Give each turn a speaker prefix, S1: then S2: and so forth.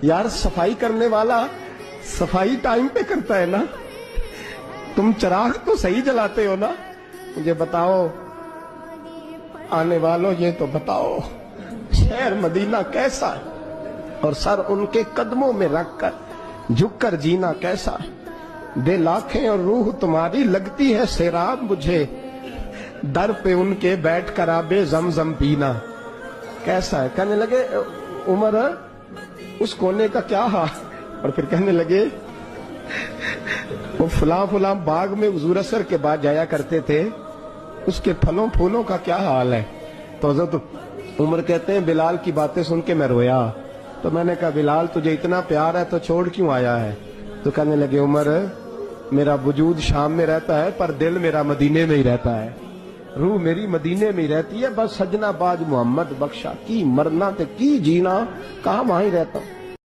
S1: यार सफाई करने वाला सफाई टाइम पे करता है ना, तुम चिराग तो सही जलाते हो ना, मुझे बताओ आने वालों, ये तो बताओ शहर मदीना कैसा है, और सर उनके कदमों में रखकर झुककर जीना कैसा है। दिल आंखें और रूह तुम्हारी लगती है सैराब मुझे, दर पे उनके बैठ कर आबे जमजम पीना कैसा है। कहने लगे उमर उस कोने का क्या हाल, और फिर कहने लगे वो फलां फलां बाग में हुजूर असर के बाद जाया करते थे, उसके फलों फूलों का क्या हाल है। तो हज़रत उमर कहते हैं बिलाल की बातें सुन के मैं रोया, तो मैंने कहा बिलाल तुझे इतना प्यार है तो छोड़ क्यों आया है। तो कहने लगे उमर मेरा वजूद शाम में रहता है पर दिल मेरा मदीने में ही रहता है, रूह मेरी मदीने में ही रहती है, बस सजना बाज मोहम्मद बख्शा की मरना ते की जीना, कहाँ वहां ही रहता हूं।